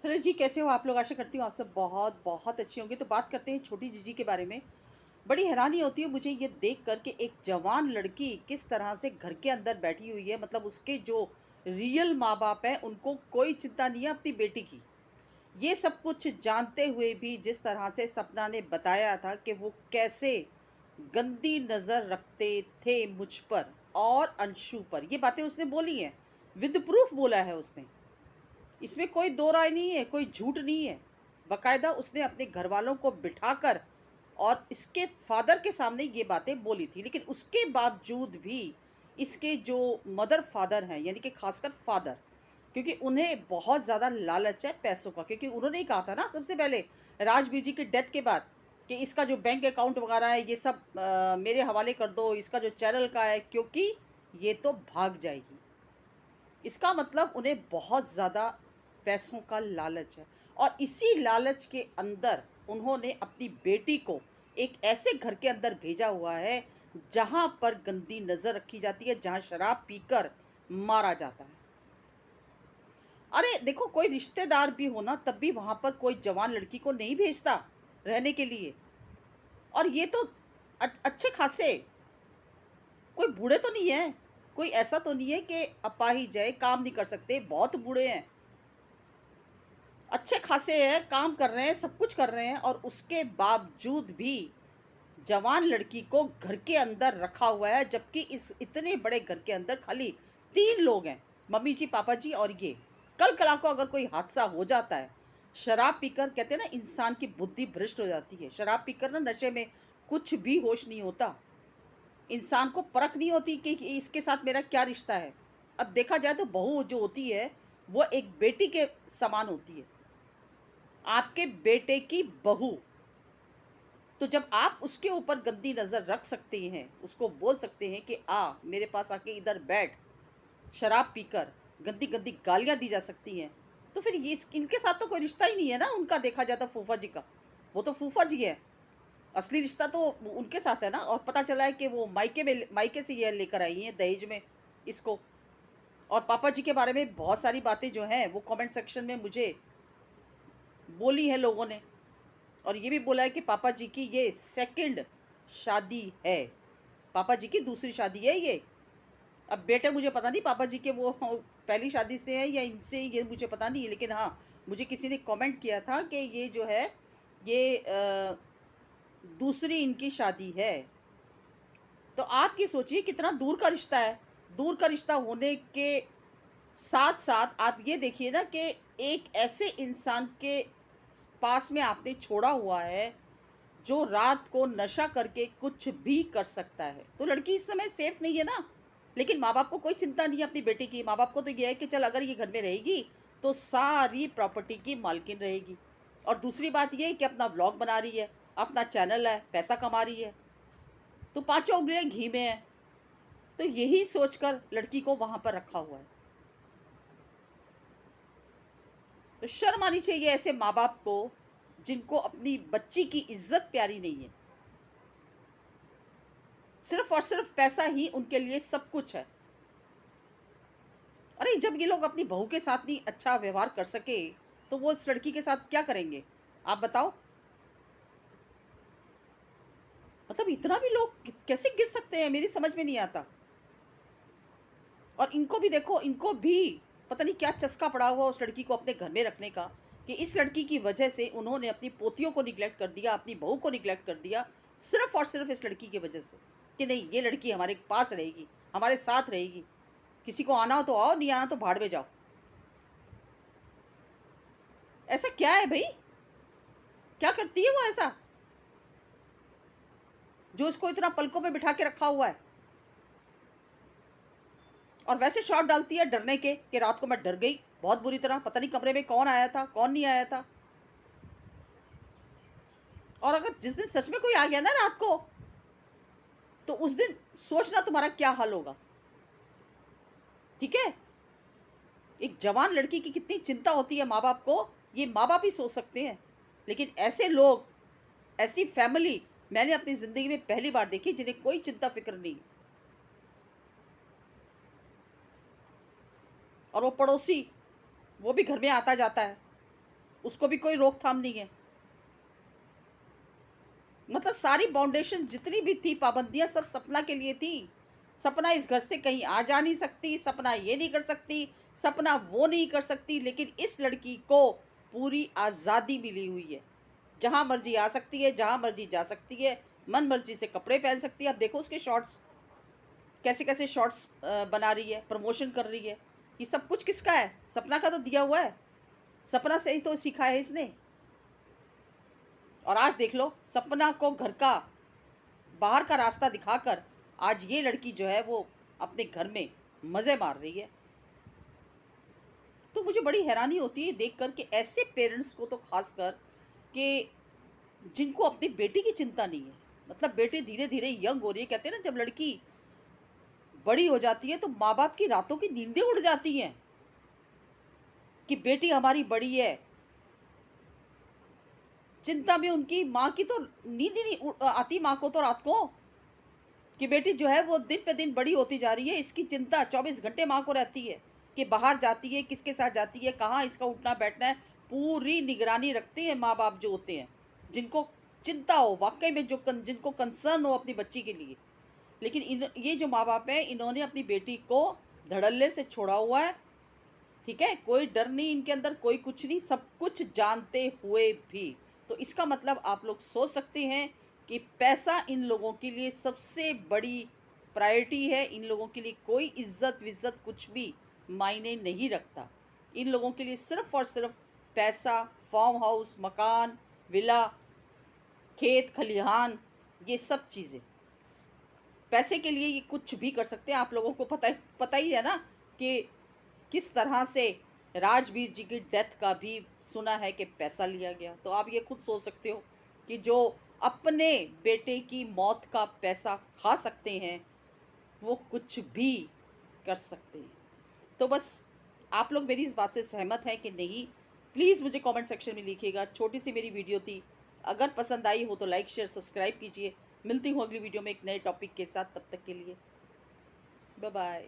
Hello जी, कैसे हो आप लोग? आशा करती हूँ आप सब बहुत बहुत अच्छे होंगे। तो बात करते हैं छोटी जीजी के बारे में। बड़ी हैरानी होती है मुझे ये देख कर के एक जवान लड़की किस तरह से घर के अंदर बैठी हुई है। मतलब उसके जो रियल माँ बाप हैं उनको कोई चिंता नहीं है अपनी बेटी की। ये सब कुछ जानते हुए भी जिस तरह से सपना ने बताया था कि वो कैसे गंदी नजर रखते थे मुझ पर और अंशु पर, ये बातें उसने बोली हैं। विद प्रूफ बोला है उसने। इसमें कोई दो राय नहीं है, कोई झूठ नहीं है। बकायदा उसने अपने घरवालों को बिठाकर और इसके फादर के सामने ये बातें बोली थी। लेकिन उसके बावजूद भी इसके जो मदर फादर हैं, यानी कि खासकर फादर, क्योंकि उन्हें बहुत ज़्यादा लालच है पैसों का। क्योंकि उन्होंने ही कहा था ना सबसे पहले, राजबीर जी की डेथ के बाद, कि इसका जो बैंक अकाउंट वगैरह है ये सब मेरे हवाले कर दो, इसका जो चैनल का है, क्योंकि ये तो भाग जाएगी। इसका मतलब उन्हें बहुत ज़्यादा पैसों का लालच है। और इसी लालच के अंदर उन्होंने अपनी बेटी को एक ऐसे घर के अंदर भेजा हुआ है जहां पर गंदी नजर रखी जाती है, जहां शराब पीकर मारा जाता है। अरे देखो, कोई रिश्तेदार भी हो ना, तब भी वहां पर कोई जवान लड़की को नहीं भेजता रहने के लिए। और ये तो अच्छे खासे, कोई बूढ़े तो नहीं है, कोई ऐसा तो नहीं है कि अपाहिज है, काम नहीं कर सकते, बहुत बूढ़े हैं, अच्छे खासे हैं, काम कर रहे हैं, सब कुछ कर रहे हैं, और उसके बावजूद भी जवान लड़की को घर के अंदर रखा हुआ है। जबकि इस इतने बड़े घर के अंदर खाली 3 लोग हैं, मम्मी जी, पापा जी और ये। कल कला को अगर कोई हादसा हो जाता है, शराब पीकर, कहते हैं ना इंसान की बुद्धि भ्रष्ट हो जाती है, शराब पीकर ना नशे में कुछ भी होश नहीं होता। इंसान को परख नहीं होती कि इसके साथ मेरा क्या रिश्ता है। अब देखा जाए तो बहू जो होती है वो एक बेटी के समान होती है, आपके बेटे की बहू। तो जब आप उसके ऊपर गंदी नजर रख सकते हैं, उसको बोल सकते हैं कि आ मेरे पास आके इधर बैठ, शराब पीकर गंदी गंदी गालियां दी जा सकती हैं, तो फिर ये इनके साथ तो कोई रिश्ता ही नहीं है ना उनका। देखा जाता फूफा जी का, वो तो फूफा जी है, असली रिश्ता तो उनके साथ है ना। और पता चला है कि वो मायके से ये लेकर आई हैं दहेज में इसको। और पापा जी के बारे में बहुत सारी बातें जो हैं वो कमेंट सेक्शन में मुझे बोली है लोगों ने। और ये भी बोला है कि पापा जी की ये सेकंड शादी है, पापा जी की दूसरी शादी है ये। अब बेटे मुझे पता नहीं पापा जी के वो पहली शादी से है या इनसे, ये मुझे पता नहीं है। लेकिन हाँ, मुझे किसी ने कमेंट किया था कि ये जो है ये दूसरी इनकी शादी है। तो आप ये सोचिए कितना दूर का रिश्ता है। दूर का रिश्ता होने के साथ साथ आप ये देखिए ना कि एक ऐसे इंसान के पास में आपने छोड़ा हुआ है जो रात को नशा करके कुछ भी कर सकता है। तो लड़की इस समय सेफ नहीं है ना। लेकिन माँ बाप को कोई चिंता नहीं है अपनी बेटी की। माँ बाप को तो ये है कि चल अगर ये घर में रहेगी तो सारी प्रॉपर्टी की मालकिन रहेगी। और दूसरी बात ये है कि अपना व्लॉग बना रही है, अपना चैनल है, पैसा कमा रही है, तो पांचों उंगलियां घी में है। तो यही सोचकर लड़की को वहां पर रखा हुआ है। तो शर्म आनी चाहिए ऐसे माँ बाप को जिनको अपनी बच्ची की इज्जत प्यारी नहीं है। सिर्फ और सिर्फ पैसा ही उनके लिए सब कुछ है। अरे जब ये लोग अपनी बहू के साथ नहीं अच्छा व्यवहार कर सके तो वो इस लड़की के साथ क्या करेंगे, आप बताओ। मतलब इतना भी लोग कैसे गिर सकते हैं, मेरी समझ में नहीं आता। और इनको भी देखो, इनको भी पता नहीं क्या चस्का पड़ा हुआ उस लड़की को अपने घर में रखने का, कि इस लड़की की वजह से उन्होंने अपनी पोतियों को निग्लेक्ट कर दिया, अपनी बहू को निग्लेक्ट कर दिया। सिर्फ और सिर्फ इस लड़की की वजह से कि नहीं, ये लड़की हमारे पास रहेगी, हमारे साथ रहेगी, किसी को आना हो तो आओ, नहीं आना तो भाड़ में जाओ। ऐसा क्या है भाई, क्या करती है वो ऐसा जो इसको इतना पलकों में बिठा के रखा हुआ है। और वैसे शॉट डालती है डरने के कि रात को मैं डर गई बहुत बुरी तरह, पता नहीं कमरे में कौन आया था कौन नहीं आया था। और अगर जिस दिन सच में कोई आ गया ना रात को, तो उस दिन सोचना तुम्हारा क्या हाल होगा। ठीक है, एक जवान लड़की की कितनी चिंता होती है माँ बाप को, ये माँ बाप ही सोच सकते हैं। लेकिन ऐसे लोग, ऐसी फैमिली मैंने अपनी जिंदगी में पहली बार देखी जिन्हें कोई चिंता फिक्र नहीं। और वो पड़ोसी, वो भी घर में आता जाता है, उसको भी कोई रोकथाम नहीं है। मतलब सारी फाउंडेशन जितनी भी थी, पाबंदियां सब सपना के लिए थी। सपना इस घर से कहीं आ जा नहीं सकती, सपना ये नहीं कर सकती, सपना वो नहीं कर सकती, लेकिन इस लड़की को पूरी आज़ादी मिली हुई है। जहां मर्जी आ सकती है, जहां मर्जी जा सकती है, मन मर्जी से कपड़े पहन सकती है। अब देखो उसके शॉर्ट्स, कैसे कैसे शॉर्ट्स बना रही है, प्रमोशन कर रही है। ये सब कुछ किसका है? सपना का तो दिया हुआ है। सपना से ही तो सीखा है इसने। और आज देख लो, सपना को घर का, बाहर का रास्ता दिखाकर आज ये लड़की जो है वो अपने घर में मज़े मार रही है। तो मुझे बड़ी हैरानी होती है देख कर कि ऐसे पेरेंट्स को, तो खासकर कि जिनको अपनी बेटी की चिंता नहीं है। मतलब बेटी धीरे धीरे यंग हो रही है, कहते हैं ना जब लड़की बड़ी हो जाती है तो माँ बाप की रातों की नींदें उड़ जाती हैं कि बेटी हमारी बड़ी है। चिंता में उनकी माँ की तो नींद ही नहीं आती माँ को तो रात को, कि बेटी जो है वो दिन पे दिन बड़ी होती जा रही है। इसकी चिंता 24 घंटे माँ को रहती है कि बाहर जाती है, किसके साथ जाती है, कहाँ इसका उठना बैठना है। पूरी निगरानी रखते हैं माँ बाप जो होते हैं, जिनको चिंता हो वाकई में, जिनको कंसर्न हो अपनी बच्ची के लिए। लेकिन ये जो माँ बाप हैं, इन्होंने अपनी बेटी को धड़ल्ले से छोड़ा हुआ है। ठीक है, कोई डर नहीं इनके अंदर, कोई कुछ नहीं, सब कुछ जानते हुए भी। तो इसका मतलब आप लोग सोच सकते हैं कि पैसा इन लोगों के लिए सबसे बड़ी प्रायोरिटी है। इन लोगों के लिए कोई इज्जत विज्जत कुछ भी मायने नहीं रखता। इन लोगों के लिए सिर्फ और सिर्फ पैसा, फार्म हाउस, मकान, विला, खेत खलिहान, ये सब चीज़ें। पैसे के लिए ये कुछ भी कर सकते हैं। आप लोगों को पता ही है ना कि किस तरह से राजवीर जी की डेथ का भी सुना है कि पैसा लिया गया। तो आप ये खुद सोच सकते हो कि जो अपने बेटे की मौत का पैसा खा सकते हैं, वो कुछ भी कर सकते हैं। तो बस आप लोग मेरी इस बात से सहमत हैं कि नहीं, प्लीज़ मुझे कमेंट सेक्शन में लिखिएगा। छोटी सी मेरी वीडियो थी, अगर पसंद आई हो तो लाइक शेयर सब्सक्राइब कीजिए। मिलती हूँ अगली वीडियो में एक नए टॉपिक के साथ, तब तक के लिए बाय बाय।